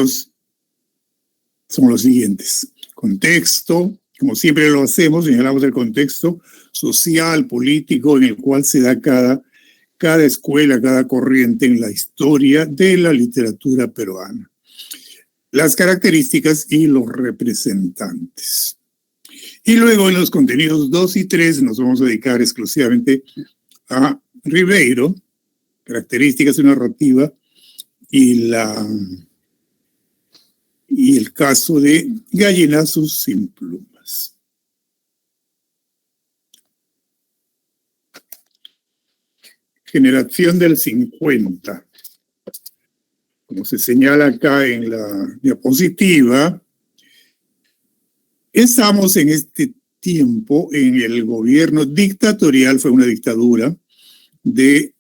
son los siguientes. Contexto, como siempre lo hacemos, señalamos el contexto social, político, en el cual se da cada escuela, cada corriente en la historia de la literatura peruana. Las características y los representantes. Y luego en los contenidos 2 y 3 nos vamos a dedicar exclusivamente a Ribeiro, características y narrativa, y el caso de Gallinazos sin plumas. Generación del 50. Como se señala acá en la diapositiva, estamos en este tiempo en el gobierno dictatorial, fue una dictadura de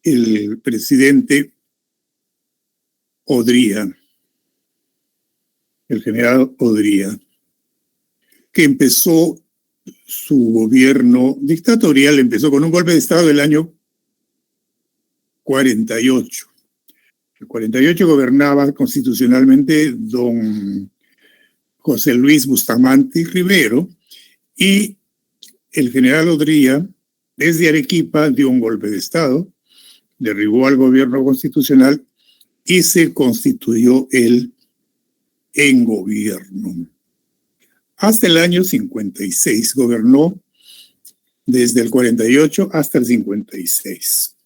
el presidente Odría, el general Odría, que empezó su gobierno dictatorial, empezó con un golpe de Estado del año 48. El 48 gobernaba constitucionalmente don José Luis Bustamante Rivero, y el general Odría, desde Arequipa, dio un golpe de Estado, derribó al gobierno constitucional y se constituyó él en gobierno. Hasta el año 56 gobernó, desde el 48 hasta el 56.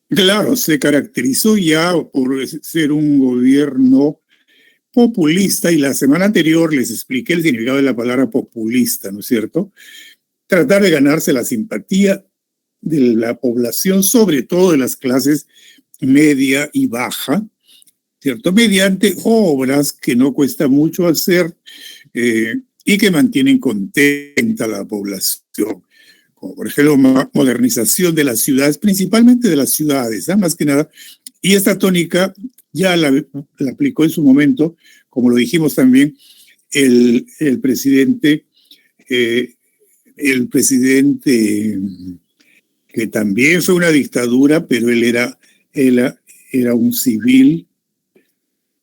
Claro, se caracterizó ya por ser un gobierno populista, y la semana anterior les expliqué el significado de la palabra populista, ¿no es cierto? Tratar de ganarse la simpatía de la población, sobre todo de las clases media y baja, ¿cierto? Mediante obras que no cuesta mucho hacer y que mantienen contenta a la población. Como por ejemplo, modernización de las ciudades, principalmente de las ciudades, ¿eh? Más que nada. Y esta tónica ya la aplicó en su momento, como lo dijimos también, el presidente que también fue una dictadura, pero él era un civil,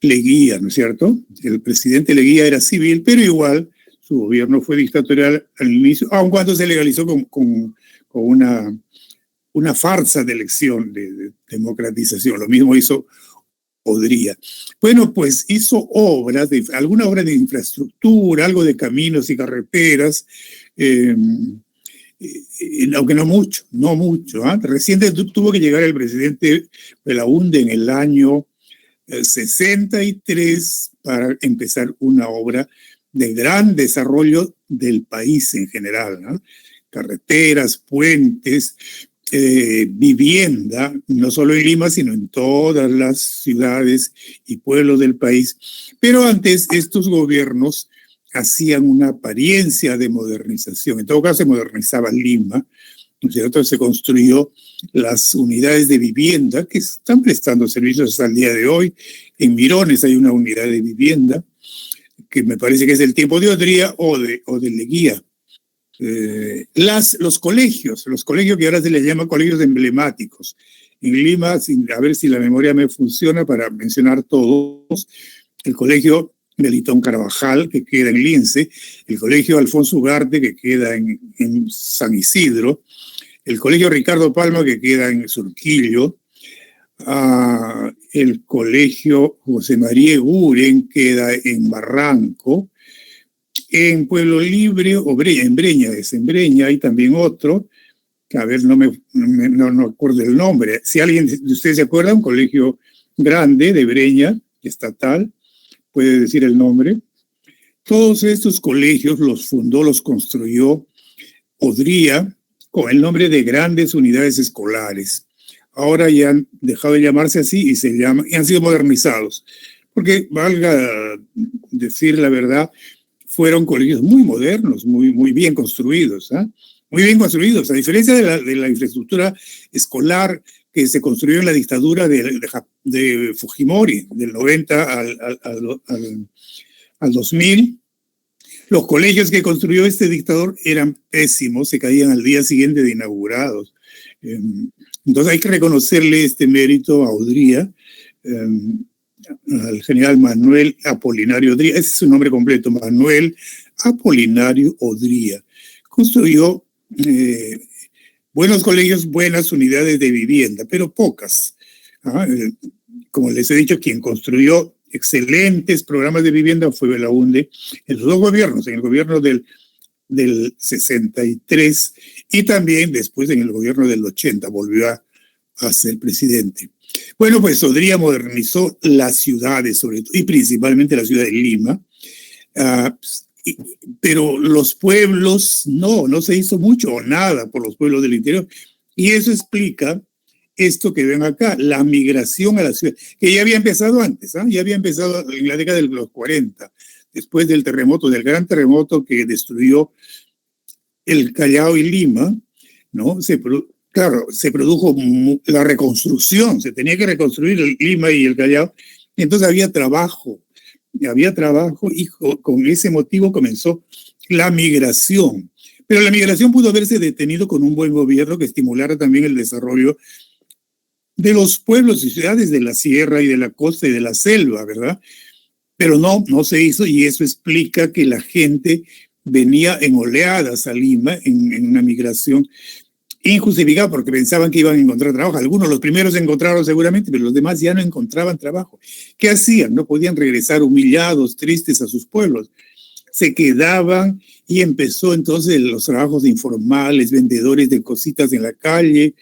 Leguía, ¿no es cierto? El presidente Leguía era civil, pero igual su gobierno fue dictatorial al inicio, aun cuando se legalizó con una farsa de elección, de democratización. Lo mismo hizo Odría. Bueno, pues hizo alguna obra de infraestructura, algo de caminos y carreteras, aunque no mucho. Recién tuvo que llegar el presidente Belaúnde en el año 63 para empezar una obra de gran desarrollo del país en general, ¿no? Carreteras, puentes, vivienda, no solo en Lima, sino en todas las ciudades y pueblos del país. Pero antes estos gobiernos hacían una apariencia de modernización. En todo caso, se modernizaba Lima, ¿no es cierto? Se construyó las unidades de vivienda que están prestando servicios hasta el día de hoy. En Mirones hay una unidad de vivienda que me parece que es del tiempo de Odría o de Leguía. Los colegios que ahora se les llama colegios emblemáticos. En Lima, a ver si la memoria me funciona para mencionar todos, el colegio Melitón Carvajal, que queda en Lince, el colegio Alfonso Ugarte, que queda en San Isidro, el colegio Ricardo Palma, que queda en Surquillo, el colegio José María Eguren queda en Barranco, en Pueblo Libre, en Breña hay también otro, que a ver, no acuerdo el nombre. Si alguien de ustedes se acuerda, un colegio grande de Breña, estatal, puede decir el nombre. Todos estos colegios los fundó, los construyó Odría con el nombre de grandes unidades escolares. Ahora ya han dejado de llamarse así y han sido modernizados. Porque, valga decir la verdad, fueron colegios muy modernos, muy bien construidos, ¿eh? Muy bien construidos, a diferencia de la infraestructura escolar que se construyó en la dictadura de Fujimori, del 90 al 2000. Los colegios que construyó este dictador eran pésimos, se caían al día siguiente de inaugurados. Entonces hay que reconocerle este mérito a Odría, al general Manuel Apolinario Odría. Ese es su nombre completo, Manuel Apolinario Odría. Construyó buenos colegios, buenas unidades de vivienda, pero pocas. Como les he dicho, quien construyó excelentes programas de vivienda fue Belaúnde en los dos gobiernos, en el gobierno del 63 y también después en el gobierno del 80, volvió a ser presidente. Bueno, pues Odría modernizó las ciudades, sobre todo, y principalmente la ciudad de Lima, pero los pueblos no se hizo mucho o nada por los pueblos del interior. Y eso explica esto que ven acá, la migración a la ciudad, que ya había empezado antes, ya había empezado en la década de los 40, después del terremoto, del gran terremoto que destruyó el Callao y Lima, ¿no? Se produjo la reconstrucción, se tenía que reconstruir el Lima y el Callao, entonces había trabajo y con ese motivo comenzó la migración. Pero la migración pudo haberse detenido con un buen gobierno que estimulara también el desarrollo de los pueblos y ciudades de la sierra y de la costa y de la selva, ¿verdad? Pero no se hizo, y eso explica que la gente venía en oleadas a Lima, en una migración injustificada, porque pensaban que iban a encontrar trabajo. Algunos, los primeros encontraron seguramente, pero los demás ya no encontraban trabajo. ¿Qué hacían? No podían regresar humillados, tristes a sus pueblos. Se quedaban y empezó entonces los trabajos informales, vendedores de cositas en la calle,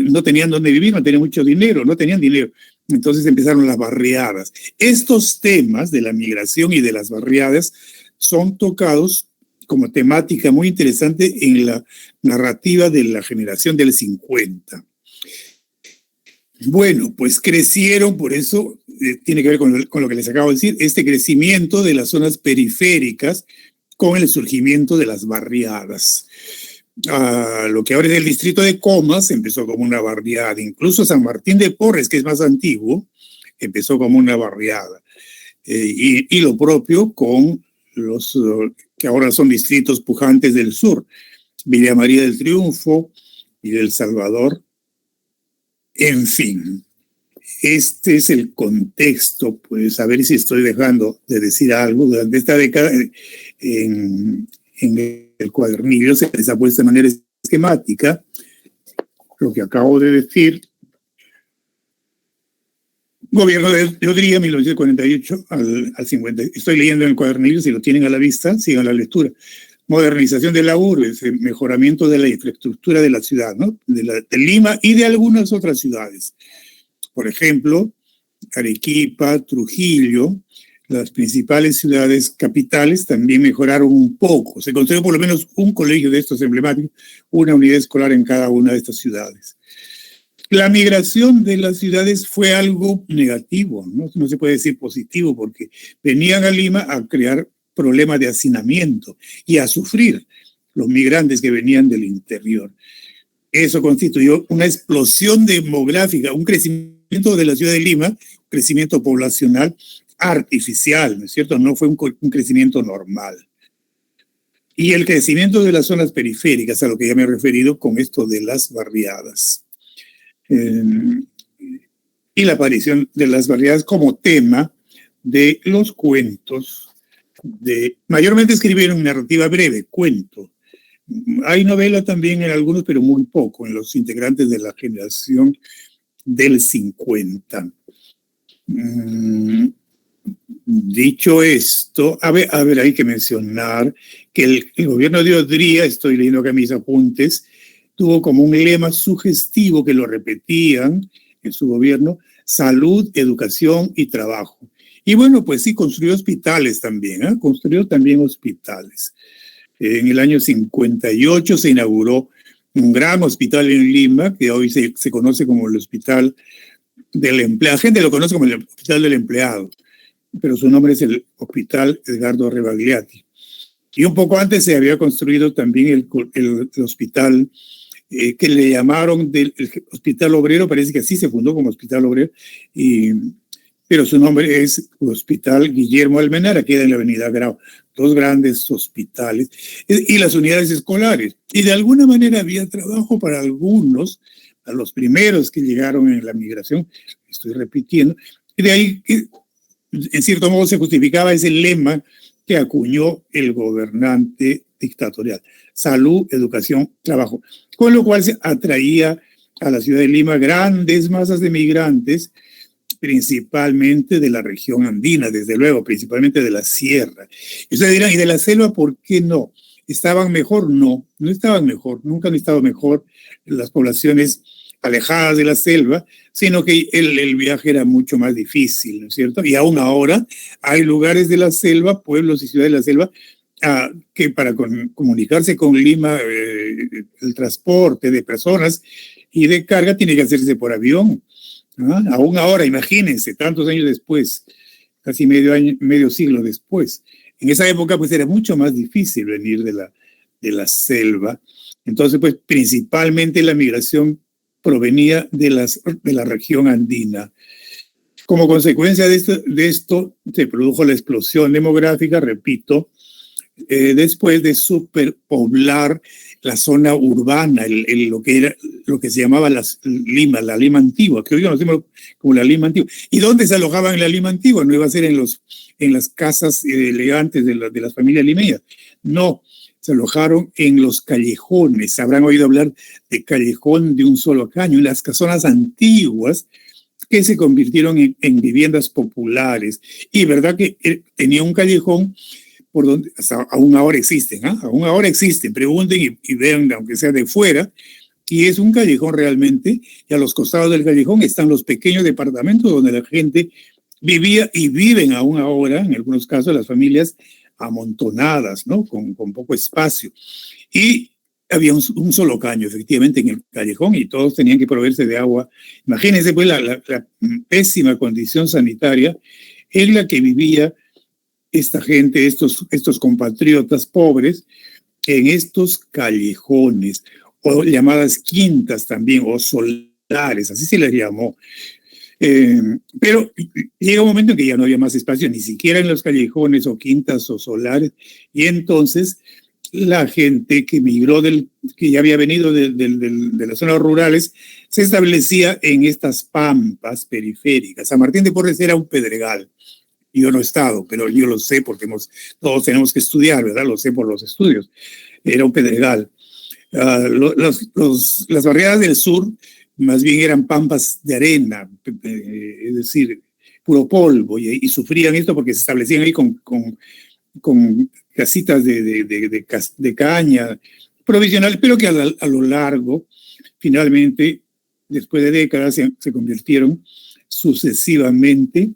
no tenían dónde vivir, no tenían mucho dinero, no tenían dinero. Entonces empezaron las barriadas. Estos temas de la migración y de las barriadas son tocados como temática muy interesante en la narrativa de la generación del 50. Bueno, pues crecieron, por eso tiene que ver con lo que les acabo de decir, este crecimiento de las zonas periféricas con el surgimiento de las barriadas. Lo que ahora es el distrito de Comas empezó como una barriada. Incluso San Martín de Porres, que es más antiguo, empezó como una barriada. Y lo propio con los que ahora son distritos pujantes del sur, Villa María del Triunfo y del Salvador. En fin, este es el contexto, pues a ver si estoy dejando de decir algo. Durante esta década, en el cuadernillo se les ha puesto de manera esquemática lo que acabo de decir. Gobierno de Odría, 1948 al 50. Estoy leyendo en el cuadernillo, si lo tienen a la vista, sigan la lectura. Modernización de la urbe, mejoramiento de la infraestructura de la ciudad, ¿no? de Lima y de algunas otras ciudades. Por ejemplo, Arequipa, Trujillo, las principales ciudades capitales también mejoraron un poco. Se construyó por lo menos un colegio de estos emblemáticos, una unidad escolar en cada una de estas ciudades. La migración de las ciudades fue algo negativo, no se puede decir positivo, porque venían a Lima a crear problemas de hacinamiento y a sufrir los migrantes que venían del interior. Eso constituyó una explosión demográfica, un crecimiento de la ciudad de Lima, un crecimiento poblacional artificial, ¿no es cierto? No fue un crecimiento normal. Y el crecimiento de las zonas periféricas, a lo que ya me he referido con esto de las barriadas. Y la aparición de las barriadas como tema de los cuentos. Mayormente escribieron narrativa breve, cuento. Hay novela también en algunos, pero muy poco, en los integrantes de la generación del 50. Dicho esto, a ver, hay que mencionar que el gobierno de Odría, estoy leyendo acá mis apuntes, tuvo como un lema sugestivo que lo repetían en su gobierno: salud, educación y trabajo. Y bueno, pues sí, construyó hospitales también, construyó también hospitales. En el año 58 se inauguró un gran hospital en Lima, que hoy se conoce como el Hospital del Empleado. La gente lo conoce como el Hospital del Empleado, pero su nombre es el Hospital Edgardo Rebagliati. Y un poco antes se había construido también el hospital que le llamaron el Hospital Obrero, parece que así se fundó como Hospital Obrero, pero su nombre es Hospital Guillermo Almenara, queda en la avenida Grau. 2 grandes hospitales y las unidades escolares. Y de alguna manera había trabajo para algunos, a los primeros que llegaron en la migración, estoy repitiendo, y de ahí, en cierto modo, se justificaba ese lema que acuñó el gobernante dictatorial: salud, educación, trabajo, con lo cual se atraía a la ciudad de Lima grandes masas de migrantes, principalmente de la región andina, desde luego, principalmente de la sierra. Y ustedes dirán, ¿y de la selva por qué no? ¿Estaban mejor? No, no estaban mejor, nunca han estado mejor las poblaciones alejadas de la selva, sino que el viaje era mucho más difícil, ¿no es cierto? Y aún ahora hay lugares de la selva, pueblos y ciudades de la selva, que para comunicarse con Lima, el transporte de personas y de carga tiene que hacerse por avión. Aún ahora, imagínense, tantos años después, casi medio siglo después. En esa época, pues era mucho más difícil venir de la selva. Entonces, pues principalmente la migración provenía de la región andina. Como consecuencia de esto, se produjo la explosión demográfica, repito, después de superpoblar la zona urbana, lo que se llamaba la Lima antigua, que hoy conocemos como la Lima antigua. ¿Y dónde se alojaban en la Lima antigua? No iba a ser en las casas elegantes de las familias limeñas. No, se alojaron en los callejones. Habrán oído hablar de callejón de un solo caño, en las casonas antiguas que se convirtieron en viviendas populares. Y verdad que tenía un callejón por donde aún ahora existen, aún ahora existen, pregunten y vean, aunque sea de fuera, y es un callejón realmente, y a los costados del callejón están los pequeños departamentos donde la gente vivía y viven aún ahora, en algunos casos, las familias amontonadas, ¿no? Con poco espacio. Y había un solo caño, efectivamente, en el callejón, y todos tenían que proveerse de agua. Imagínense, pues, la pésima condición sanitaria en la que vivía esta gente, estos compatriotas pobres, en estos callejones, o llamadas quintas también, o solares, así se les llamó. Pero llega un momento en que ya no había más espacio, ni siquiera en los callejones o quintas o solares, y entonces la gente que migró, que ya había venido de las zonas rurales, se establecía en estas pampas periféricas. San Martín de Porres era un pedregal. Yo no he estado, pero yo lo sé porque todos tenemos que estudiar, ¿verdad? Lo sé por los estudios. Era un pedregal. Las barriadas del sur más bien eran pampas de arena, es decir, puro polvo, y sufrían esto porque se establecían ahí con casitas de caña provisionales, pero que a lo largo, finalmente, después de décadas, se convirtieron sucesivamente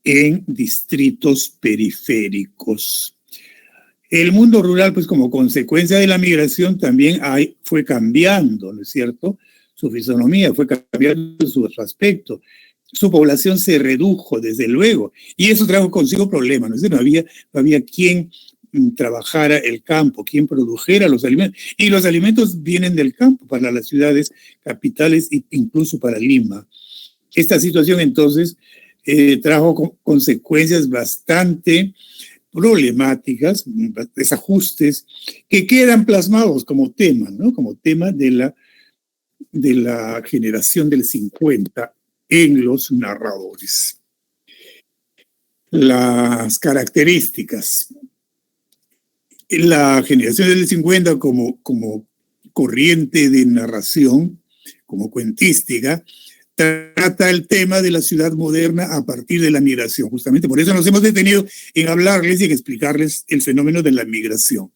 en distritos periféricos. El mundo rural, pues como consecuencia de la migración, también fue cambiando, ¿no es cierto? Su fisonomía fue cambiando su aspecto. Su población se redujo, desde luego, y eso trajo consigo problemas, ¿no? No había quien trabajara el campo, quien produjera los alimentos, y los alimentos vienen del campo para las ciudades capitales e incluso para Lima. Esta situación entonces trajo consecuencias bastante problemáticas, desajustes que quedan plasmados como tema, ¿no? Como tema de la generación del 50 en los narradores. Las características. La generación del 50 como corriente de narración, como cuentística, trata el tema de la ciudad moderna a partir de la migración. Justamente por eso nos hemos detenido en hablarles y en explicarles el fenómeno de la migración.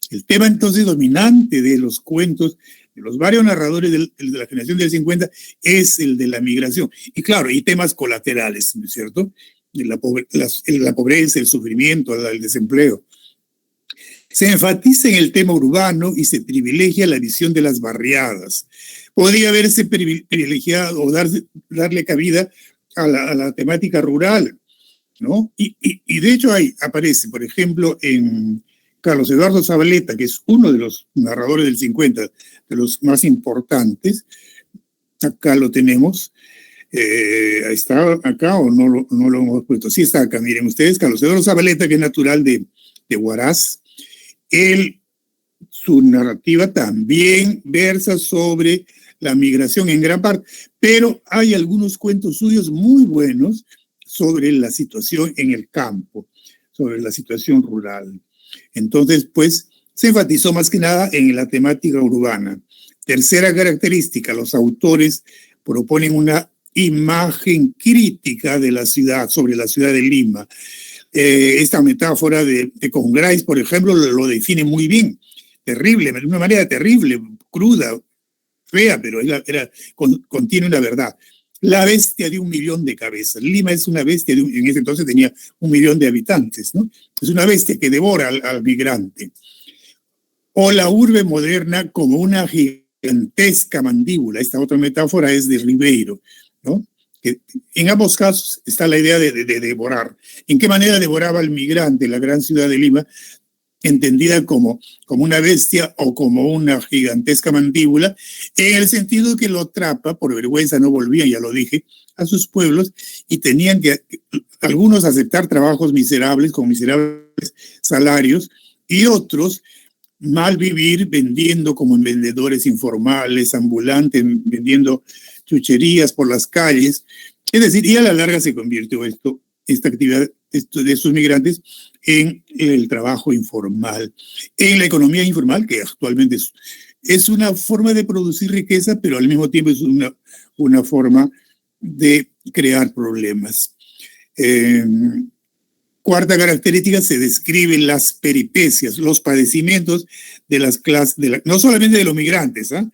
El tema entonces dominante de los cuentos de los varios narradores de la generación del 50 es el de la migración. Y claro, hay temas colaterales, ¿no es cierto? La pobreza, el sufrimiento, el desempleo. Se enfatiza en el tema urbano y se privilegia la visión de las barriadas. Podría haberse privilegiado o darle cabida a la temática rural, ¿no? Y de hecho aparece, por ejemplo, en Carlos Eduardo Zabaleta, que es uno de los narradores del 50, de los más importantes, acá lo tenemos, ¿Está acá o no lo hemos puesto? Sí está acá, miren ustedes, Carlos Eduardo Zabaleta, que es natural de Huaraz. Su narrativa también versa sobre la migración en gran parte, pero hay algunos cuentos suyos muy buenos sobre la situación en el campo, sobre la situación rural. Entonces, pues, se enfatizó más que nada en la temática urbana. Tercera característica, los autores proponen una imagen crítica de la ciudad, sobre la ciudad de Lima. Esta metáfora de Congrais, por ejemplo, lo define muy bien. Terrible, de una manera terrible, cruda, fea, pero contiene una verdad. La bestia de 1 millón de cabezas. Lima es una bestia, en ese entonces tenía 1 millón de habitantes, ¿no? Es una bestia que devora al migrante. O la urbe moderna como una gigantesca mandíbula. Esta otra metáfora es de Ribeiro, ¿no? Que en ambos casos está la idea de devorar. ¿En qué manera devoraba al migrante la gran ciudad de Lima? Entendida como una bestia o como una gigantesca mandíbula, en el sentido que lo atrapa, por vergüenza no volvían, ya lo dije, a sus pueblos y tenían que algunos aceptar trabajos miserables con miserables salarios y otros mal vivir vendiendo como vendedores informales, ambulantes, vendiendo chucherías por las calles. Es decir, y a la larga se convirtió esta actividad de estos migrantes en el trabajo informal, en la economía informal, que actualmente es una forma de producir riqueza, pero al mismo tiempo es una forma de crear problemas. Cuarta característica, se describen las peripecias, los padecimientos de las clases, no solamente de los migrantes, ¿eh?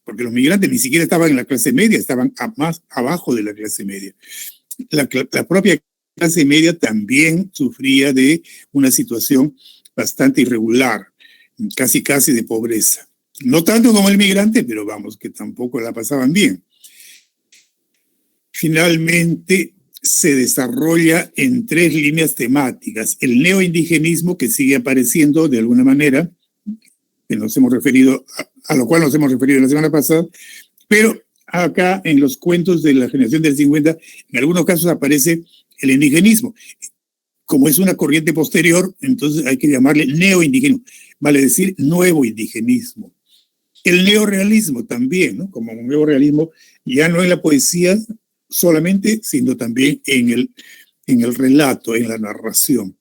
Porque los migrantes ni siquiera estaban en la clase media, estaban más abajo de la clase media. La propia clase media también sufría de una situación bastante irregular, casi de pobreza. No tanto como el migrante, pero vamos, que tampoco la pasaban bien. Finalmente, se desarrolla en 3 líneas temáticas. El neoindigenismo, que sigue apareciendo de alguna manera, que nos hemos referido, a lo cual nos hemos referido la semana pasada, pero acá en los cuentos de la generación del 50, en algunos casos aparece el indigenismo. Como es una corriente posterior, entonces hay que llamarle neoindigenismo, vale decir nuevo indigenismo. El neorealismo también, ¿no? Como un nuevo realismo, ya no en la poesía solamente, sino también en el relato, en la narración.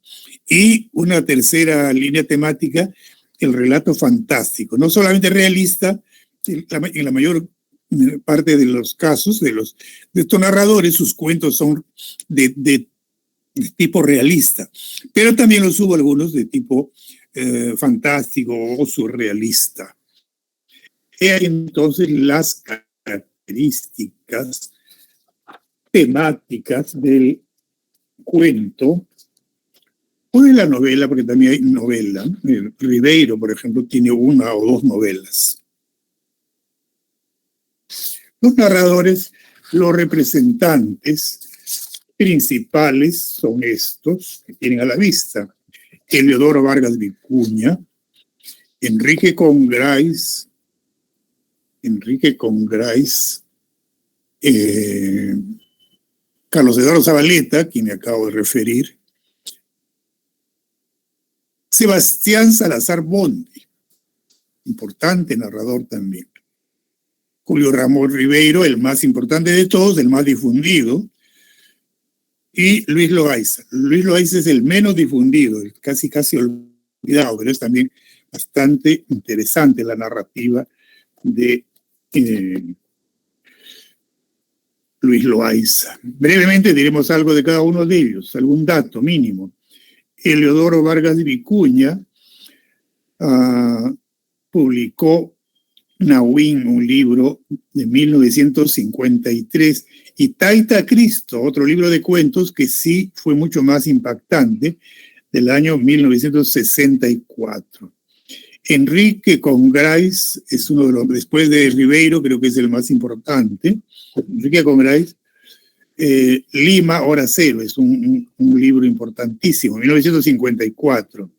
Y una tercera línea temática, el relato fantástico, no solamente realista, en la mayor parte de los casos de estos narradores, sus cuentos son de tipo realista, pero también los hubo algunos de tipo fantástico o surrealista. Y hay entonces las características temáticas del cuento o de la novela, porque también hay novela. Ribeiro, por ejemplo, tiene 1 o 2 novelas. Los narradores, los representantes principales son estos que tienen a la vista: Heliodoro Vargas Vicuña, Enrique Congrais, Carlos Eduardo Zabaleta, quien me acabo de referir, Sebastián Salazar Bonde, importante narrador también, Julio Ramón Ribeiro, el más importante de todos, el más difundido, y Luis Loaiza. Luis Loaiza es el menos difundido, casi olvidado, pero es también bastante interesante la narrativa de Luis Loaiza. Brevemente diremos algo de cada uno de ellos, algún dato mínimo. Heliodoro Vargas Vicuña publicó Nahuín, un libro de 1953, y Taita Cristo, otro libro de cuentos que sí fue mucho más impactante, del año 1964. Enrique Congrais es uno de los, después de Ribeiro, creo que es el más importante. Enrique Congrais, Lima, Hora Cero, es un libro importantísimo, 1954.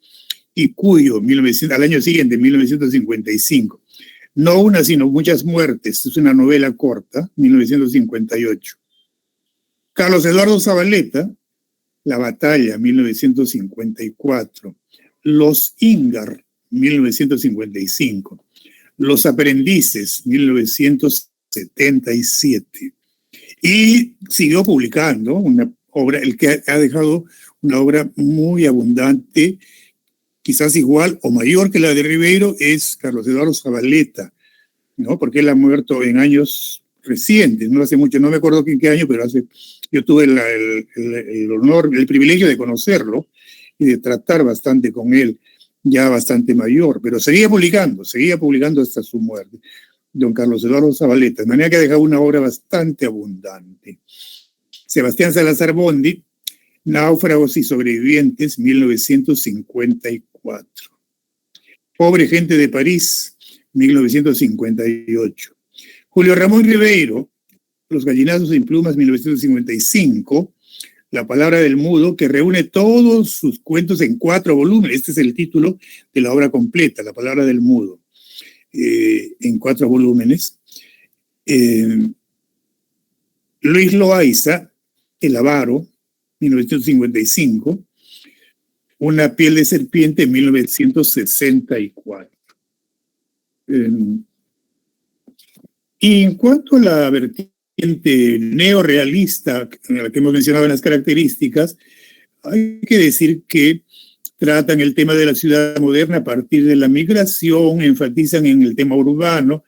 Y Cuyo, al año siguiente, 1955. No una, sino muchas muertes, es una novela corta, 1958. Carlos Eduardo Zabaleta, La Batalla, 1954. Los Íngar, 1955. Los Aprendices, 1977. Y siguió publicando una obra, el que ha dejado una obra muy abundante, quizás igual o mayor que la de Ribeiro, es Carlos Eduardo Zabaleta, ¿no? Porque él ha muerto en años recientes, no hace mucho, no me acuerdo en qué año, pero yo tuve el honor, el privilegio de conocerlo y de tratar bastante con él, ya bastante mayor, pero seguía publicando hasta su muerte, don Carlos Eduardo Zabaleta, de manera que ha dejado una obra bastante abundante. Sebastián Salazar Bondy, Náufragos y Sobrevivientes, 1954. Pobre Gente de París, 1958. Julio Ramón Ribeiro, Los Gallinazos sin Plumas, 1955. La Palabra del Mudo, que reúne todos sus cuentos en 4 volúmenes. Este es el título de la obra completa, La Palabra del Mudo, en 4 volúmenes. Luis Loaiza, El Avaro, 1955. Una piel de serpiente, 1964. Y en cuanto a la vertiente neorrealista, a la que hemos mencionado en las características, hay que decir que tratan el tema de la ciudad moderna a partir de la migración, enfatizan en el tema urbano,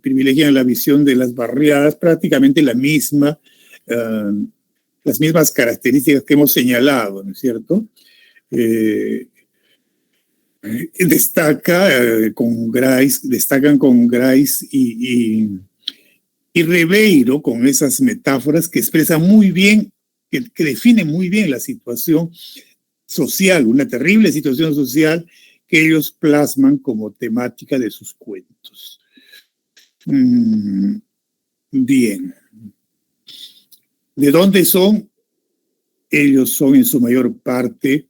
privilegian la visión de las barriadas, prácticamente la misma, las mismas características que hemos señalado, ¿no es cierto? Destacan con Grace y Ribeiro con esas metáforas que expresan muy bien, que definen muy bien la situación social, una terrible situación social que ellos plasman como temática de sus cuentos. Bien. ¿De dónde son? Ellos son en su mayor parte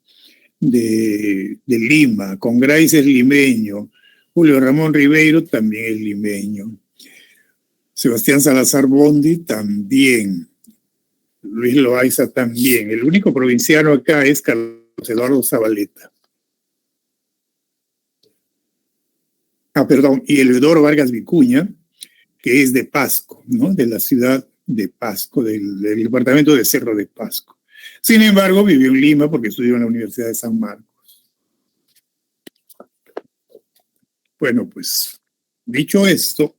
de Lima. Con Grace es limeño. Julio Ramón Ribeiro también es limeño. Sebastián Salazar Bondy también. Luis Loaiza también. El único provinciano acá es Carlos Eduardo Zabaleta. Y Eleodoro Vargas Vicuña, que es de Pasco, ¿no? De la ciudad de Pasco, del departamento de Cerro de Pasco. Sin embargo, vivió en Lima porque estudió en la Universidad de San Marcos. Bueno, pues, dicho esto,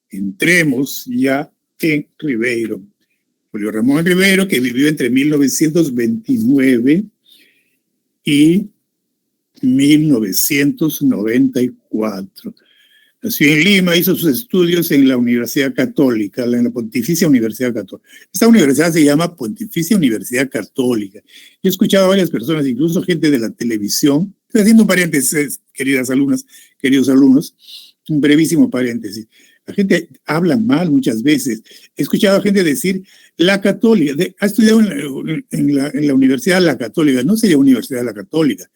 entremos ya en Ribeiro. Julio Ramón Ribeiro, que vivió entre 1929 y 1994. Nació en Lima, hizo sus estudios en la Universidad Católica, en la Pontificia Universidad Católica. Esta universidad se llama Pontificia Universidad Católica. Yo he escuchado a varias personas, incluso gente de la televisión. Estoy haciendo un paréntesis, queridas alumnas, queridos alumnos, un brevísimo paréntesis. La gente habla mal muchas veces. He escuchado a gente decir la Católica, ha estudiado en la Universidad La Católica, no sería Universidad La Católica.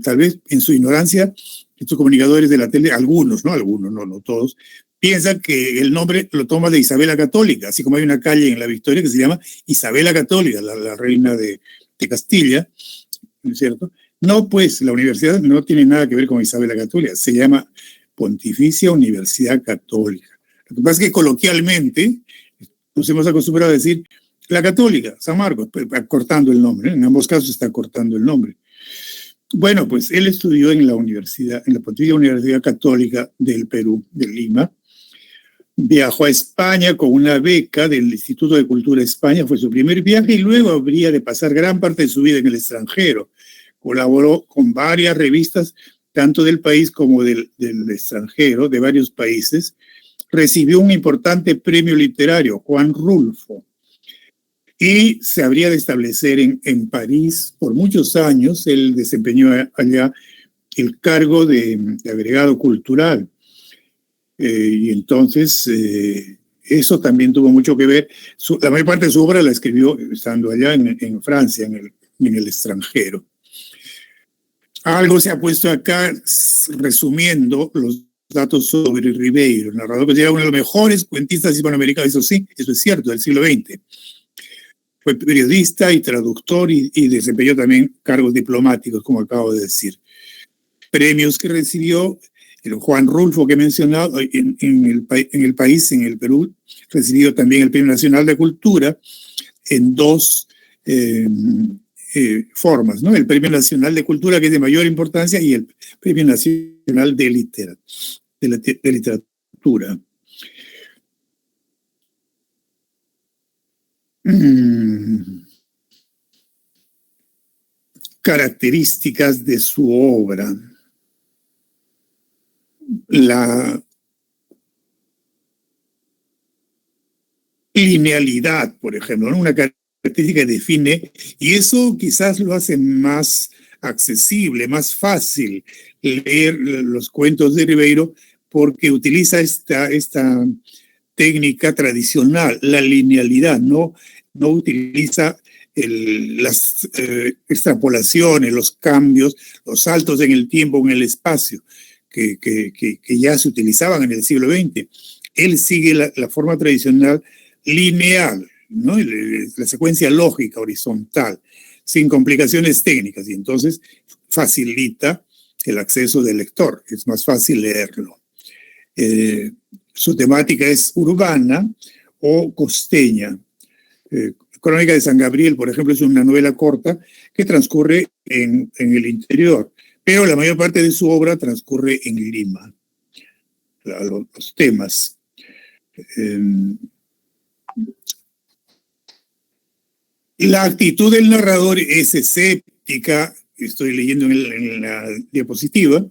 Tal vez en su ignorancia, estos comunicadores de la tele, algunos, no todos, piensan que el nombre lo toma de Isabel la Católica, así como hay una calle en La Victoria que se llama Isabel la Católica, la reina de Castilla, ¿no es cierto? No, pues la universidad no tiene nada que ver con Isabel la Católica, se llama Pontificia Universidad Católica. Lo que pasa es que coloquialmente nos hemos acostumbrado a decir la Católica, San Marcos, cortando el nombre, en ambos casos está cortando el nombre. Bueno, pues él estudió en la Pontificia Universidad Católica del Perú, de Lima. Viajó a España con una beca del Instituto de Cultura de España, fue su primer viaje, y luego habría de pasar gran parte de su vida en el extranjero. Colaboró con varias revistas, tanto del país como del extranjero, de varios países. Recibió un importante premio literario, Juan Rulfo, y se habría de establecer en París por muchos años. Él desempeñó allá el cargo de agregado cultural. Y entonces eso también tuvo mucho que ver. La mayor parte de su obra la escribió estando allá en Francia, en el extranjero. Algo se ha puesto acá resumiendo los datos sobre Ribeiro, narrador que era uno de los mejores cuentistas hispanoamericanos. Eso sí, eso es cierto, del siglo XX. Fue periodista y traductor y desempeñó también cargos diplomáticos, como acabo de decir. Premios que recibió el Juan Rulfo, que he mencionado, en el país, en el Perú, recibió también el Premio Nacional de Cultura en dos formas, ¿no? El Premio Nacional de Cultura, que es de mayor importancia, y el Premio Nacional de Literatura. Características de su obra. La linealidad, por ejemplo, ¿no? Una característica que define, y eso quizás lo hace más accesible, más fácil leer los cuentos de Ribeiro, porque utiliza esta técnica tradicional, la linealidad, no utiliza las extrapolaciones, los cambios, los saltos en el tiempo, en el espacio, que ya se utilizaban en el siglo XX. Él sigue la forma tradicional lineal, ¿no? La secuencia lógica horizontal, sin complicaciones técnicas, y entonces facilita el acceso del lector, es más fácil leerlo. Su temática es urbana o costeña. Crónica de San Gabriel, por ejemplo, es una novela corta que transcurre en el interior, pero la mayor parte de su obra transcurre en Lima. Los temas. La actitud del narrador es escéptica, estoy leyendo en la diapositiva,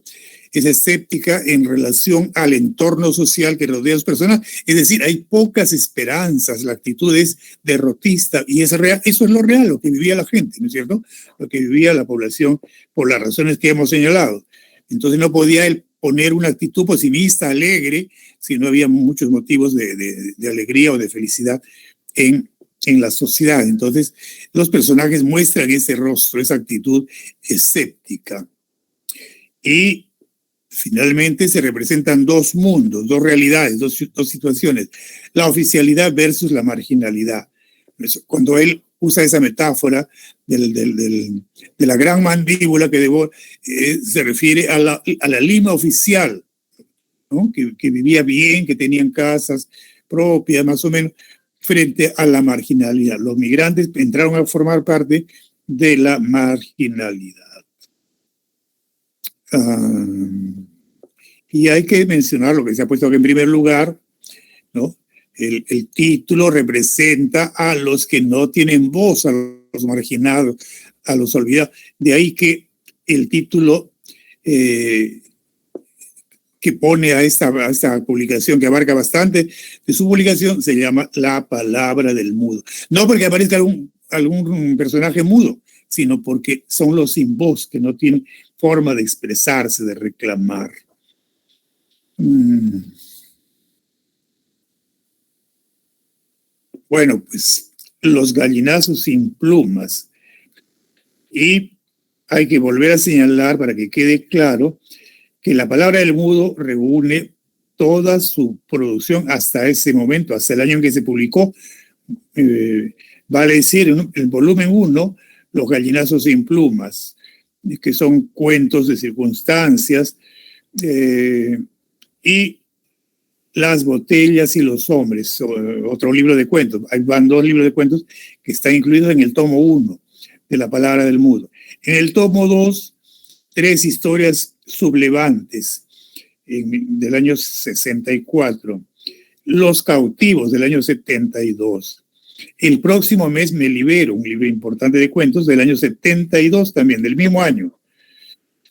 es escéptica en relación al entorno social que rodea a los personajes. Es decir, hay pocas esperanzas, la actitud es derrotista y es real, eso es lo real, lo que vivía la gente, ¿no es cierto? Lo que vivía la población por las razones que hemos señalado. Entonces no podía él poner una actitud pesimista, alegre, si no había muchos motivos de alegría o de felicidad en la sociedad. Entonces los personajes muestran ese rostro, esa actitud escéptica. Y finalmente se representan dos mundos, dos realidades, dos situaciones, la oficialidad versus la marginalidad. Cuando él usa esa metáfora de la gran mandíbula que se refiere a la Lima oficial, ¿no? que vivía bien, que tenían casas propias, más o menos, frente a la marginalidad. Los migrantes entraron a formar parte de la marginalidad. Y hay que mencionar lo que se ha puesto aquí en primer lugar, ¿no? El título representa a los que no tienen voz, a los marginados, a los olvidados. De ahí que el título que pone a esta publicación, que abarca bastante de su publicación, se llama La Palabra del Mudo. No porque aparezca algún personaje mudo, sino porque son los sin voz, que no tienen forma de expresarse, de reclamar. Bueno, pues los gallinazos sin plumas. Y hay que volver a señalar para que quede claro que La Palabra del Mudo reúne toda su producción hasta ese momento, hasta el año en que se publicó. Vale decir, en el volumen 1, Los gallinazos sin plumas, que son cuentos de circunstancias, y Las botellas y los hombres, otro libro de cuentos. Van dos libros de cuentos que están incluidos en el tomo 1 de La Palabra del Mudo. En el tomo 2, 3 historias sublevantes del año 64. Los cautivos del año 72. El próximo mes me libero, un libro importante de cuentos del año 72 también, del mismo año.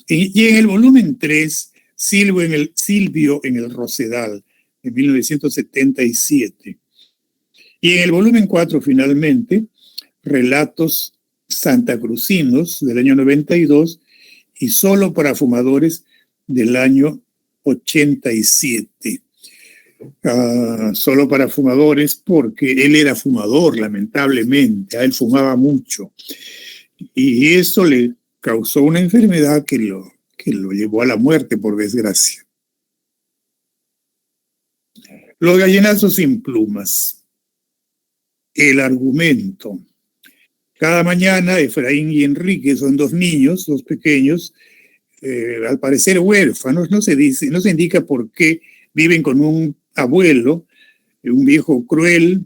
Y en el volumen 3, Silvio en el Rosedal, en 1977. Y en el volumen 4, finalmente, Relatos santacrucinos del año 92 y Solo para fumadores del año 87. Solo para fumadores porque él era fumador, lamentablemente, a él fumaba mucho. Y eso le causó una enfermedad que lo llevó a la muerte, por desgracia. Los gallinazos sin plumas. El argumento. Cada mañana Efraín y Enrique son dos niños, dos pequeños, al parecer huérfanos, no se dice, no se indica por qué viven con un abuelo, un viejo cruel,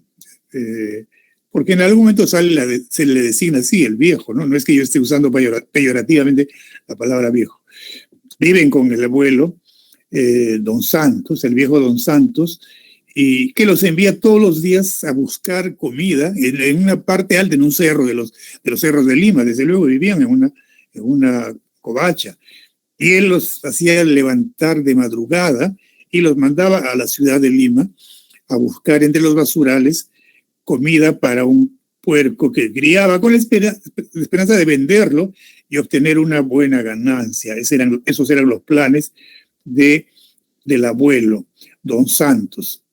porque en algún momento se le designa así, el viejo, ¿no? No es que yo esté usando peyorativamente la palabra viejo. Viven con el abuelo, Don Santos, el viejo Don Santos, y que los envía todos los días a buscar comida en una parte alta, en un cerro de los cerros de Lima. Desde luego vivían en una covacha. Y él los hacía levantar de madrugada y los mandaba a la ciudad de Lima a buscar entre los basurales comida para un puerco que criaba con la esperanza de venderlo y obtener una buena ganancia. Esos eran los planes del abuelo, Don Santos.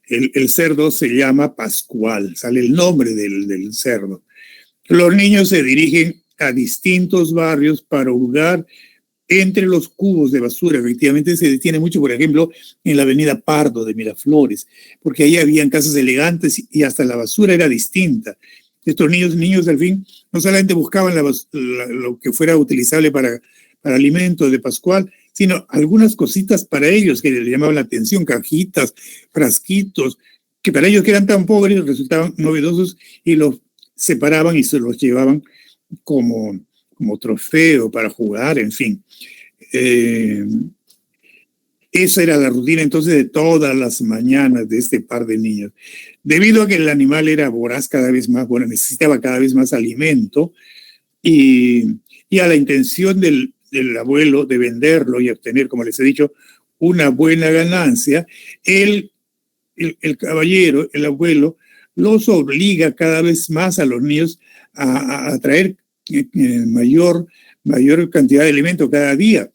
El cerdo se llama Pascual, sale el nombre del cerdo. Los niños se dirigen a distintos barrios para hurgar entre los cubos de basura. Efectivamente se detiene mucho, por ejemplo, en la avenida Pardo de Miraflores, porque ahí habían casas elegantes y hasta la basura era distinta. Estos niños al fin no solamente buscaban lo que fuera utilizable para alimentos de Pascual, sino algunas cositas para ellos que les llamaban la atención, cajitas, frasquitos, que para ellos que eran tan pobres resultaban novedosos y los separaban y se los llevaban como trofeo para jugar, en fin. Esa era la rutina entonces de todas las mañanas de este par de niños. Debido a que el animal era voraz cada vez más, bueno, necesitaba cada vez más alimento y a la intención del abuelo de venderlo y obtener, como les he dicho, una buena ganancia, el caballero, el abuelo, los obliga cada vez más a los niños a traer mayor cantidad de alimento cada día,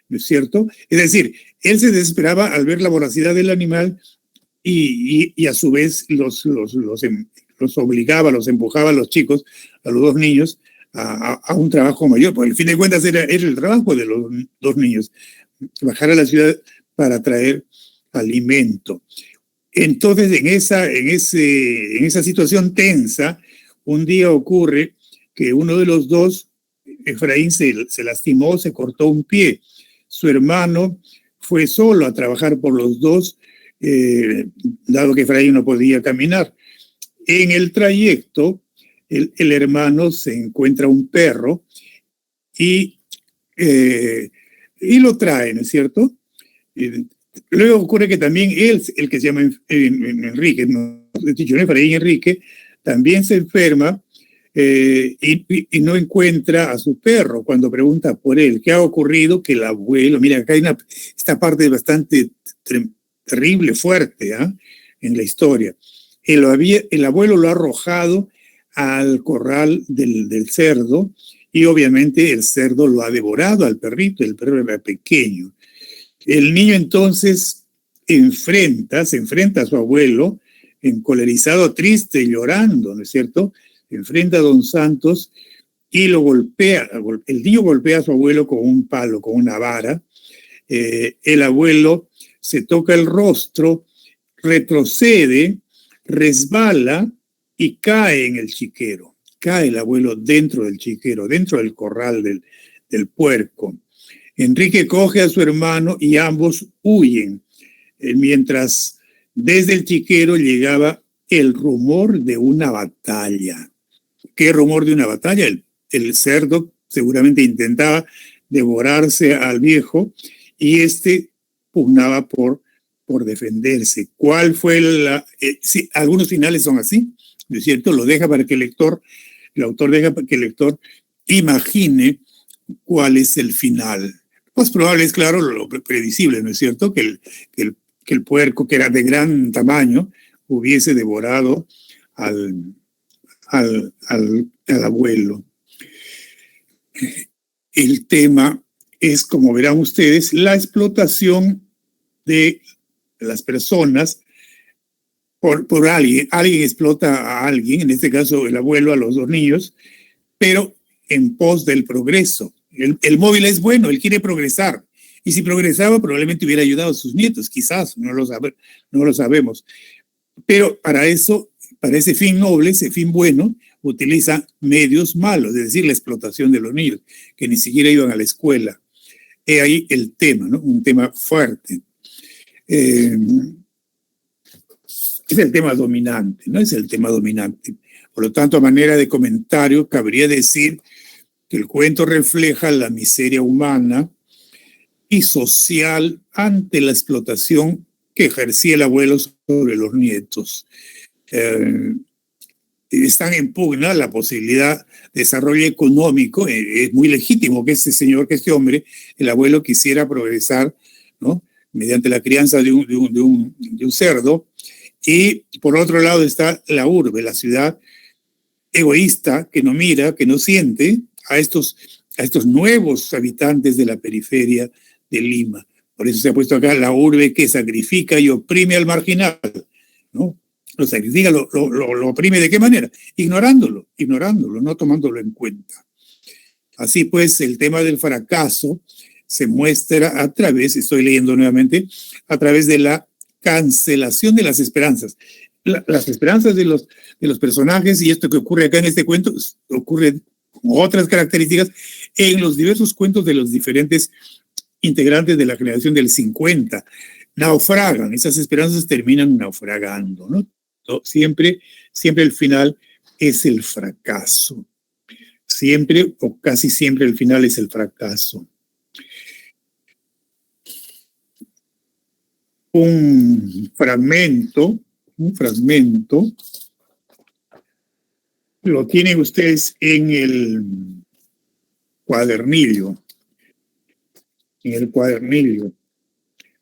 ¿no es cierto? Es decir, él se desesperaba al ver la voracidad del animal y a su vez los obligaba, los empujaba a los chicos, a los dos niños, a un trabajo mayor, porque al fin de cuentas era el trabajo de los dos niños, bajar a la ciudad para traer alimento. Entonces, en esa situación tensa, un día ocurre que uno de los dos, Efraín, se lastimó, se cortó un pie. Su hermano fue solo a trabajar por los dos, dado que Efraín no podía caminar. En el trayecto, el hermano se encuentra un perro y lo trae, ¿no es cierto? Luego ocurre que también él, el que se llama Enrique, no he dicho, Efraín Enrique, también se enferma y no encuentra a su perro. Cuando pregunta por él, ¿qué ha ocurrido? Que el abuelo, mira, acá hay esta parte bastante terrible, fuerte, en la historia. El abuelo lo ha arrojado al corral del cerdo y obviamente el cerdo lo ha devorado al perrito, el perro era pequeño. El niño entonces se enfrenta a su abuelo, encolerizado, triste, llorando, ¿no es cierto? Enfrenta a Don Santos y lo golpea. El niño golpea a su abuelo con un palo, con una vara. El abuelo se toca el rostro, retrocede, resbala y cae en el chiquero. Cae el abuelo dentro del chiquero, dentro del corral del puerco. Enrique coge a su hermano y ambos huyen, mientras desde el chiquero llegaba el rumor de una batalla. ¿Qué rumor de una batalla? El cerdo seguramente intentaba devorarse al viejo y este pugnaba por defenderse. ¿Cuál fue sí, algunos finales son así, ¿no es cierto? Lo deja para que el autor deja para que el lector imagine cuál es el final. Más probable es, claro, lo previsible, ¿no es cierto? Que el puerco, que era de gran tamaño, hubiese devorado al abuelo. El tema es, como verán ustedes, la explotación de las personas por alguien. Alguien explota a alguien, en este caso el abuelo a los dos niños, pero en pos del progreso. El móvil es bueno, él quiere progresar. Y si progresaba, probablemente hubiera ayudado a sus nietos, quizás, no lo sabemos. Pero para eso, para ese fin noble, ese fin bueno, utiliza medios malos, es decir, la explotación de los niños, que ni siquiera iban a la escuela. He ahí el tema, ¿no? Un tema fuerte. Es el tema dominante, ¿no? Es el tema dominante. Por lo tanto, a manera de comentario, cabría decir que el cuento refleja la miseria humana y social ante la explotación que ejercía el abuelo sobre los nietos. Están en pugna la posibilidad de desarrollo económico. Es muy legítimo que este hombre, el abuelo, quisiera progresar, ¿no? Mediante la crianza de un cerdo. Y por otro lado está la urbe, la ciudad egoísta, que no mira, que no siente a estos nuevos habitantes de la periferia de Lima. Por eso se ha puesto acá la urbe que sacrifica y oprime al marginal, ¿no? Lo sacrifica, lo oprime, ¿de qué manera? Ignorándolo, no tomándolo en cuenta. Así pues, el tema del fracaso se muestra a través, estoy leyendo nuevamente, a través de la cancelación de las esperanzas. Las esperanzas de los personajes, y esto que ocurre acá en este cuento, ocurre con otras características en los diversos cuentos de los diferentes integrantes de la generación del 50. Naufragan, esas esperanzas terminan naufragando, ¿no? Siempre el final es el fracaso. Siempre o casi siempre el final es el fracaso. Un fragmento, lo tienen ustedes en el cuadernillo.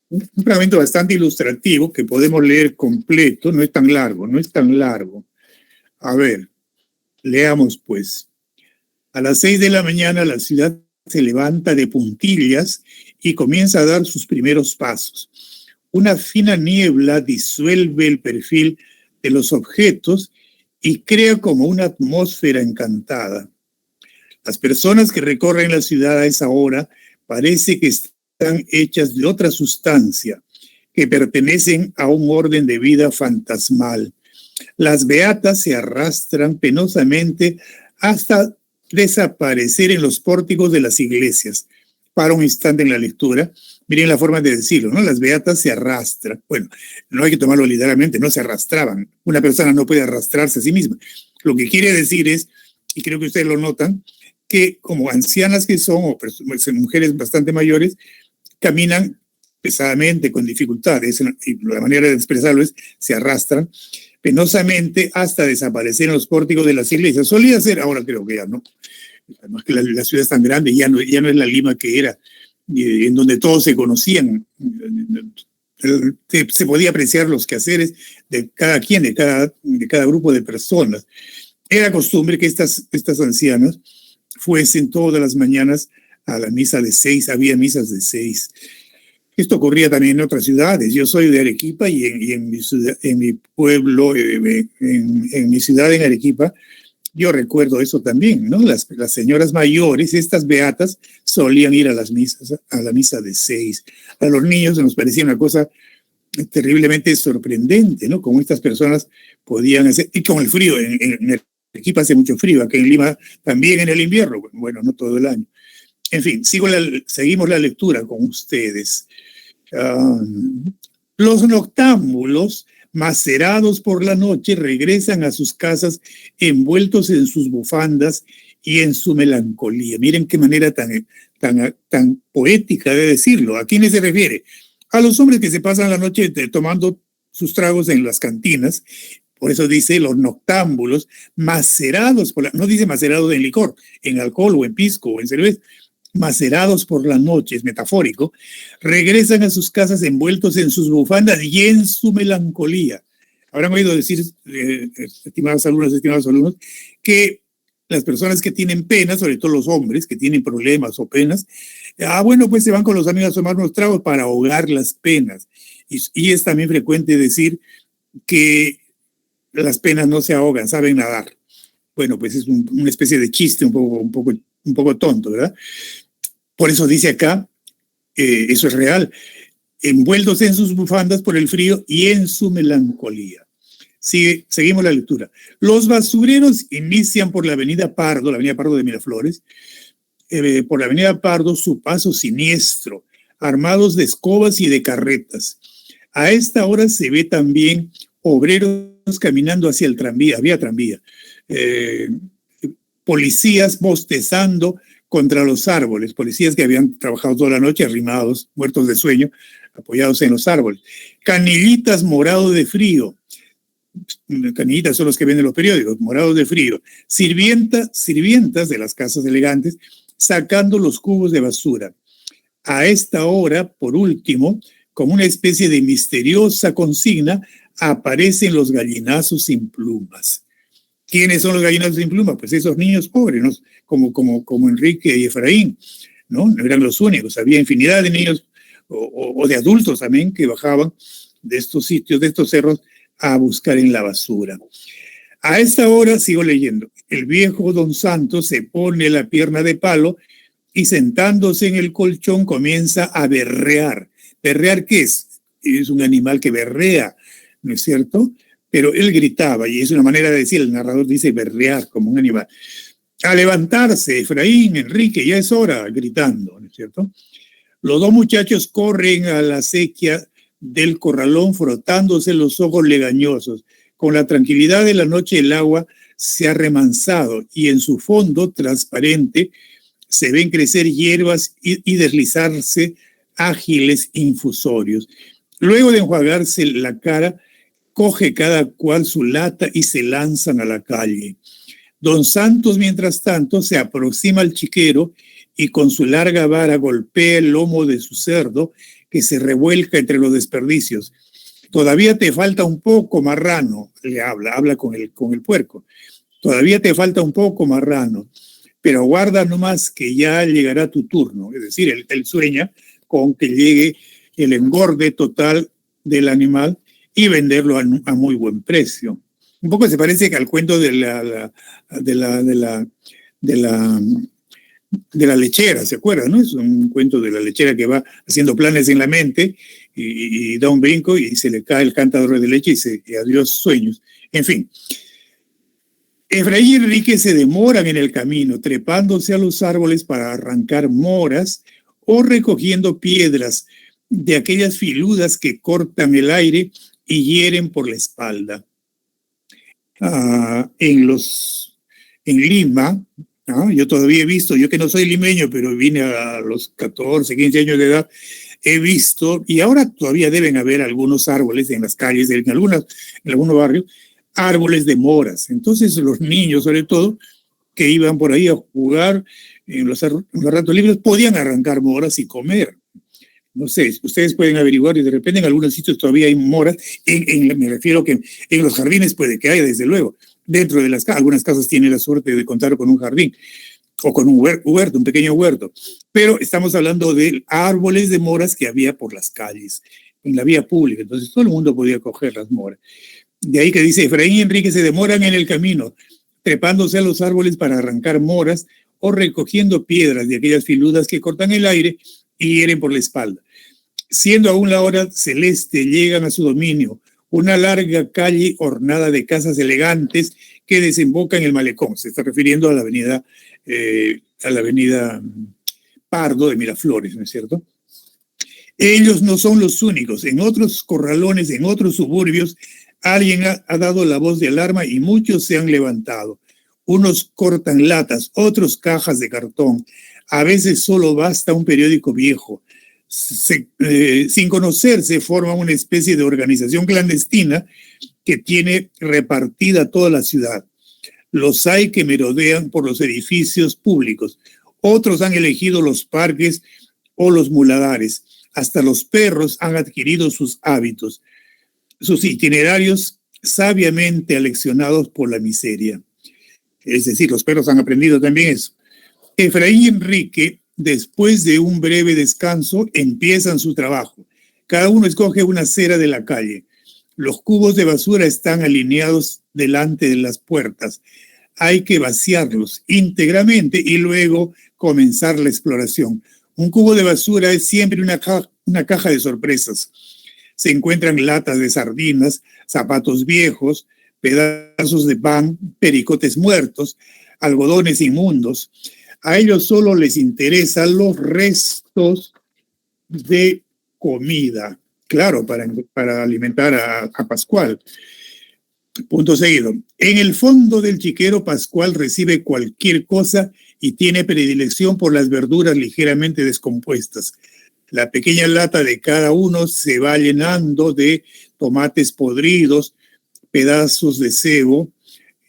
Un fragmento bastante ilustrativo que podemos leer completo, no es tan largo. A ver, leamos pues. A las 6 de la mañana la ciudad se levanta de puntillas y comienza a dar sus primeros pasos. Una fina niebla disuelve el perfil de los objetos y crea como una atmósfera encantada. Las personas que recorren la ciudad a esa hora parece que están hechas de otra sustancia, que pertenecen a un orden de vida fantasmal. Las beatas se arrastran penosamente hasta desaparecer en los pórticos de las iglesias. Para un instante en la lectura, miren la forma de decirlo, ¿no? Las beatas se arrastran. Bueno, no hay que tomarlo literalmente, no se arrastraban. Una persona no puede arrastrarse a sí misma. Lo que quiere decir es, y creo que ustedes lo notan, que como ancianas que son, o mujeres bastante mayores, caminan pesadamente, con dificultades, y la manera de expresarlo es, se arrastran penosamente hasta desaparecer en los pórticos de las iglesias. Solía ser, ahora creo que ya no. Además que la ciudad es tan grande, ya no es la Lima que era, en donde todos se conocían. Se podía apreciar los quehaceres de cada quien, de cada grupo de personas. Era costumbre que estas ancianas fuesen todas las mañanas a la misa de 6, había misas de 6. Esto ocurría también en otras ciudades. Yo soy de Arequipa y en mi pueblo, en mi ciudad, en Arequipa, yo recuerdo eso también, ¿no? Las señoras mayores, estas beatas, solían ir a la misa de 6. A los niños nos parecía una cosa terriblemente sorprendente, ¿no? Como estas personas podían hacer, y con el frío, en Arequipa hace mucho frío, aquí en Lima también en el invierno, bueno, no todo el año. En fin, seguimos la lectura con ustedes. Los noctámbulos, macerados por la noche, regresan a sus casas envueltos en sus bufandas y en su melancolía. Miren qué manera tan poética de decirlo. ¿A quiénes se refiere? A los hombres que se pasan la noche tomando sus tragos en las cantinas. Por eso dice los noctámbulos, macerados no dice macerados en licor, en alcohol o en pisco o en cerveza, macerados por la noche, es metafórico, regresan a sus casas envueltos en sus bufandas y en su melancolía. Habrán oído decir, estimados alumnos, que las personas que tienen penas, sobre todo los hombres que tienen problemas o penas, bueno, pues se van con los amigos a tomar unos tragos para ahogar las penas. Y es también frecuente decir que las penas no se ahogan, saben nadar. Bueno, pues es una especie de chiste un poco tonto, ¿verdad? Por eso dice acá, eso es real, envueltos en sus bufandas por el frío y en su melancolía. Seguimos la lectura. Los basureros inician por la avenida Pardo de Miraflores, por la avenida Pardo su paso siniestro, armados de escobas y de carretas. A esta hora se ve también obreros caminando hacia el tranvía, había tranvía, policías bostezando contra los árboles, policías que habían trabajado toda la noche arrimados, muertos de sueño, apoyados en los árboles. Canillitas morados de frío. Canillitas son los que venden los periódicos, morados de frío. Sirvientas de las casas elegantes sacando los cubos de basura. A esta hora, por último, como una especie de misteriosa consigna, aparecen los gallinazos sin plumas. ¿Quiénes son los gallinazos sin plumas? Pues esos niños pobres, ¿no? Como Enrique y Efraín, ¿no? No eran los únicos, había infinidad de niños o de adultos también que bajaban de estos sitios, de estos cerros, a buscar en la basura. A esta hora, sigo leyendo, el viejo don Santos se pone la pierna de palo y sentándose en el colchón comienza a berrear. ¿Berrear qué es? Es un animal que berrea, ¿no es cierto? Pero él gritaba, y es una manera de decir, el narrador dice berrear como un animal. A levantarse, Efraín, Enrique, ya es hora, gritando, ¿no es cierto? Los dos muchachos corren a la acequia del corralón frotándose los ojos legañosos. Con la tranquilidad de la noche el agua se ha remansado y en su fondo transparente se ven crecer hierbas y deslizarse ágiles infusorios. Luego de enjuagarse la cara, coge cada cual su lata y se lanzan a la calle. Don Santos, mientras tanto, se aproxima al chiquero y con su larga vara golpea el lomo de su cerdo que se revuelca entre los desperdicios. Todavía te falta un poco, marrano, le habla con el puerco. Todavía te falta un poco, marrano, pero guarda nomás que ya llegará tu turno. Es decir, él sueña con que llegue el engorde total del animal y venderlo a muy buen precio. Un poco se parece al cuento de la lechera, ¿se acuerdan? ¿No? Es un cuento de la lechera que va haciendo planes en la mente y da un brinco y se le cae el cántaro de leche y adiós sueños. En fin. Efraín y Enrique se demoran en el camino, trepándose a los árboles para arrancar moras o recogiendo piedras de aquellas filudas que cortan el aire y hieren por la espalda. En Lima, yo todavía he visto, yo que no soy limeño, pero vine a los 14, 15 años de edad, he visto, y ahora todavía deben haber algunos árboles en las calles, en algunos barrios, árboles de moras. Entonces los niños, sobre todo, que iban por ahí a jugar en los ratos libres, podían arrancar moras y comer. No sé, ustedes pueden averiguar y de repente en algunos sitios todavía hay moras. Me refiero que en los jardines puede que haya, desde luego. Dentro de las casas, algunas casas tienen la suerte de contar con un jardín o con un huerto, un pequeño huerto. Pero estamos hablando de árboles de moras que había por las calles, en la vía pública. Entonces todo el mundo podía coger las moras. De ahí que dice, Efraín y Enrique se demoran en el camino, trepándose a los árboles para arrancar moras o recogiendo piedras de aquellas filudas que cortan el aire y hieren por la espalda. Siendo aún la hora celeste, llegan a su dominio, una larga calle ornada de casas elegantes que desemboca en el malecón. Se está refiriendo a la avenida Pardo de Miraflores, ¿no es cierto? Ellos no son los únicos. En otros corralones, en otros suburbios, alguien ha dado la voz de alarma y muchos se han levantado. Unos cortan latas, otros cajas de cartón. A veces solo basta un periódico viejo. Sin conocerse, forman una especie de organización clandestina que tiene repartida toda la ciudad. Los hay que merodean por los edificios públicos. Otros han elegido los parques o los muladares. Hasta los perros han adquirido sus hábitos, sus itinerarios sabiamente aleccionados por la miseria. Es decir, los perros han aprendido también eso. Efraín y Enrique, después de un breve descanso, empiezan su trabajo. Cada uno escoge una acera de la calle. Los cubos de basura están alineados delante de las puertas. Hay que vaciarlos íntegramente y luego comenzar la exploración. Un cubo de basura es siempre una caja de sorpresas. se encuentran latas de sardinas, zapatos viejos, pedazos de pan, pericotes muertos, algodones inmundos. A ellos solo les interesan los restos de comida, claro, para alimentar a Pascual. Punto seguido. En el fondo del chiquero, Pascual recibe cualquier cosa y tiene predilección por las verduras ligeramente descompuestas. La pequeña lata de cada uno se va llenando de tomates podridos, pedazos de cebo,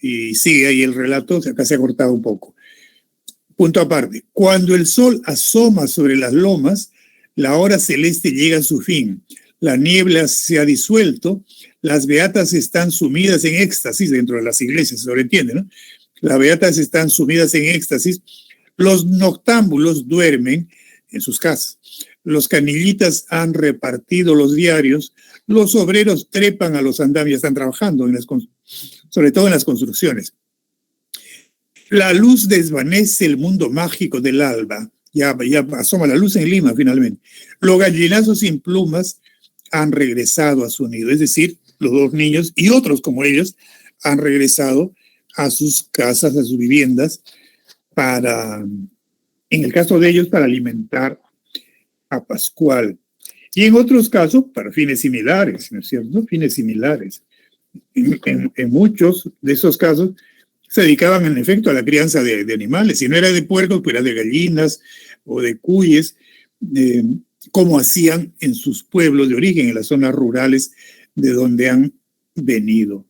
y sigue ahí el relato, acá se ha cortado un poco. Punto aparte. Cuando el sol asoma sobre las lomas, la hora celeste llega a su fin. La niebla se ha disuelto, las beatas están sumidas en éxtasis dentro de las iglesias, se lo entiende, ¿no? Las beatas están sumidas en éxtasis, los noctámbulos duermen en sus casas, los canillitas han repartido los diarios, los obreros trepan a los andamios, están trabajando, sobre todo en las construcciones. La luz desvanece el mundo mágico del alba, ya asoma la luz en Lima finalmente. Los gallinazos sin plumas han regresado a su nido, es decir, los dos niños y otros como ellos han regresado a sus casas, a sus viviendas, en el caso de ellos, para alimentar a Pascual. Y en otros casos, para fines similares, ¿no es cierto? Fines similares. En muchos de esos casos se dedicaban en efecto a la crianza de animales. Si no era de puercos, pues era de gallinas o de cuyes, como hacían en sus pueblos de origen, en las zonas rurales de donde han venido.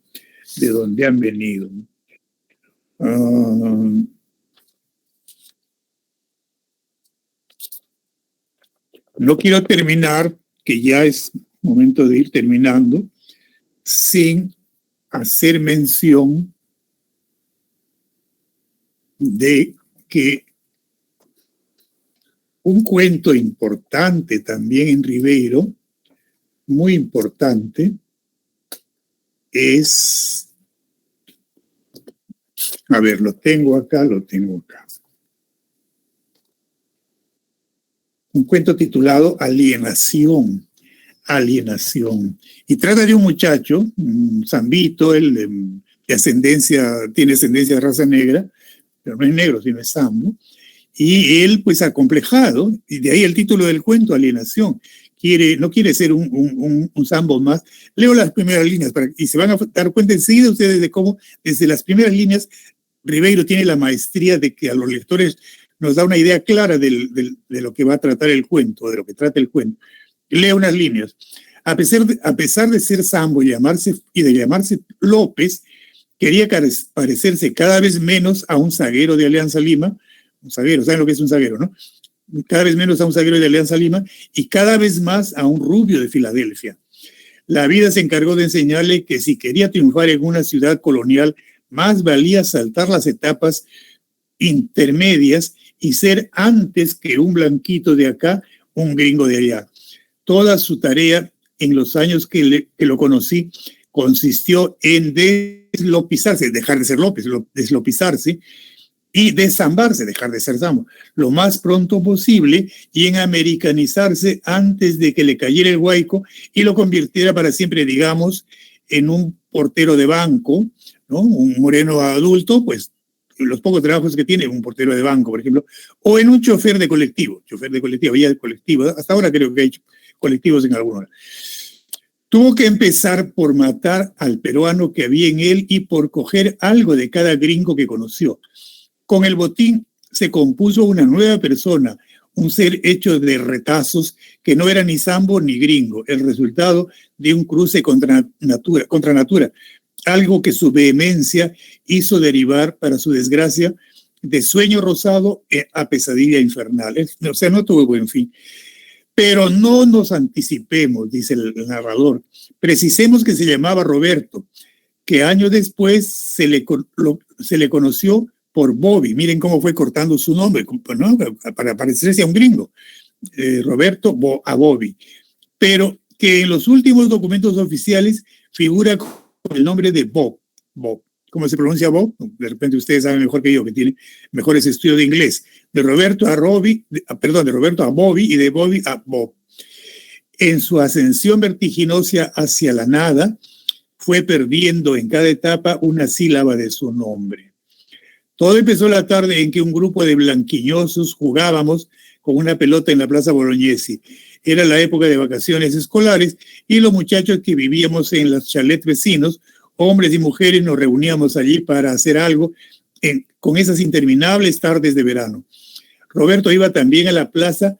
No quiero terminar, que ya es momento de ir terminando, sin hacer mención de que un cuento importante también en Ribeiro, muy importante, es, a ver, lo tengo acá. Un cuento titulado Alienación. Y trata de un muchacho, un zambito, él tiene ascendencia de raza negra, pero no es negro, sino es zambo. Y él, pues, acomplejado, y de ahí el título del cuento, Alienación. No quiere ser un zambo más. Leo las primeras líneas y se van a dar cuenta enseguida ustedes de cómo, desde las primeras líneas, Ribeiro tiene la maestría de que a los lectores nos da una idea clara de lo que va a tratar el cuento, de lo que trata el cuento. Leo unas líneas. A pesar de ser zambo y de llamarse López, quería parecerse cada vez menos a un zaguero de Alianza Lima. Un zaguero, ¿saben lo que es un zaguero, no? Cada vez menos a un zaguero de Alianza Lima y cada vez más a un rubio de Filadelfia. La vida se encargó de enseñarle que si quería triunfar en una ciudad colonial, más valía saltar las etapas intermedias y ser antes que un blanquito de acá, un gringo de allá. Toda su tarea en los años que lo conocí consistió en deslopizarse, dejar de ser López, deslopizarse, y desambarse, dejar de ser zambo, lo más pronto posible y en americanizarse antes de que le cayera el huaico y lo convirtiera para siempre, digamos, en un portero de banco, ¿no? Un moreno adulto, pues los pocos trabajos que tiene, un portero de banco, por ejemplo, o en un chofer de colectivo, había colectivo, hasta ahora creo que hay colectivos en algunos. Tuvo que empezar por matar al peruano que había en él y por coger algo de cada gringo que conoció. Con el botín se compuso una nueva persona, un ser hecho de retazos que no era ni zambo ni gringo, el resultado de un cruce contra natura, algo que su vehemencia hizo derivar, para su desgracia, de sueño rosado a pesadilla infernal. O sea, no tuvo buen fin. Pero no nos anticipemos, dice el narrador. Precisemos que se llamaba Roberto, que años después se le conoció por Bobby. Miren cómo fue cortando su nombre, ¿no? Para parecerse a un gringo. Roberto a Bobby. Pero que en los últimos documentos oficiales figura con el nombre de Bob. ¿Cómo se pronuncia Bob? De repente ustedes saben mejor que yo, que tienen mejores estudios de inglés. De Roberto a Bobby y de Bobby a Bob. En su ascensión vertiginosa hacia la nada, fue perdiendo en cada etapa una sílaba de su nombre. Todo empezó la tarde en que un grupo de blanquiñosos jugábamos con una pelota en la Plaza Bolognesi. Era la época de vacaciones escolares y los muchachos que vivíamos en los chalets vecinos, hombres y mujeres, nos reuníamos allí para hacer algo con esas interminables tardes de verano. Roberto iba también a la plaza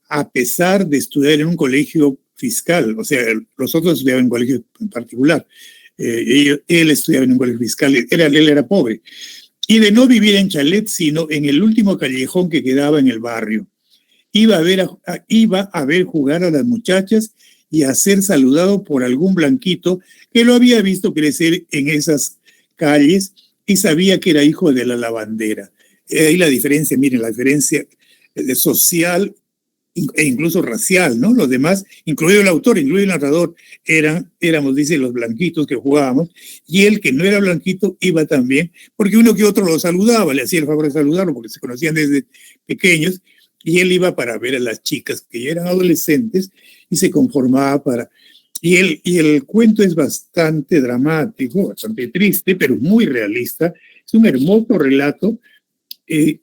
a pesar de estudiar en un colegio fiscal, o sea, los otros estudiaban en un colegio en particular. Él estudiaba en un colegio fiscal, él era pobre. Y de no vivir en chalet, sino en el último callejón que quedaba en el barrio. Iba a ver jugar a las muchachas y a ser saludado por algún blanquito que lo había visto crecer en esas calles y sabía que era hijo de la lavandera. Ahí la diferencia, miren, la diferencia social e incluso racial, ¿no? Los demás, incluido el autor, incluido el narrador, éramos, dice, los blanquitos que jugábamos, y el que no era blanquito iba también, porque uno que otro lo saludaba, le hacía el favor de saludarlo, porque se conocían desde pequeños, y él iba para ver a las chicas que ya eran adolescentes, y se conformaba para... Y el cuento es bastante dramático, bastante triste, pero muy realista. Es un hermoso relato que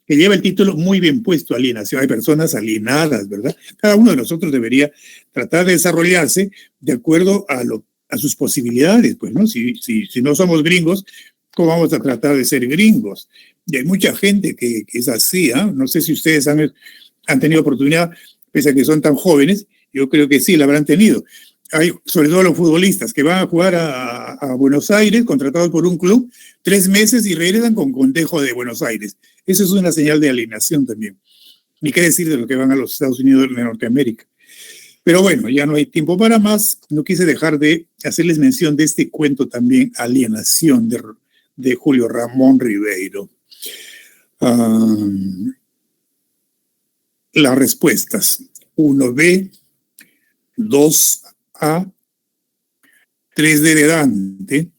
lleva el título muy bien puesto, alienación. Hay personas alienadas, ¿verdad? Cada uno de nosotros debería tratar de desarrollarse de acuerdo a sus posibilidades, pues, ¿no? Si no somos gringos, ¿cómo vamos a tratar de ser gringos? Y hay mucha gente que es así, ¿eh? No sé si ustedes han tenido oportunidad, pese a que son tan jóvenes, yo creo que sí, la habrán tenido. Hay, sobre todo los futbolistas, que van a jugar a Buenos Aires, contratados por un club, 3 meses y regresan con Contejo de Buenos Aires. Eso es una señal de alienación también. Ni qué decir de los que van a los Estados Unidos de Norteamérica. Pero bueno, ya no hay tiempo para más. No quise dejar de hacerles mención de este cuento también, Alienación, de Julio Ramón Ribeiro. Las respuestas. 1B, 2A, 3D de Dante,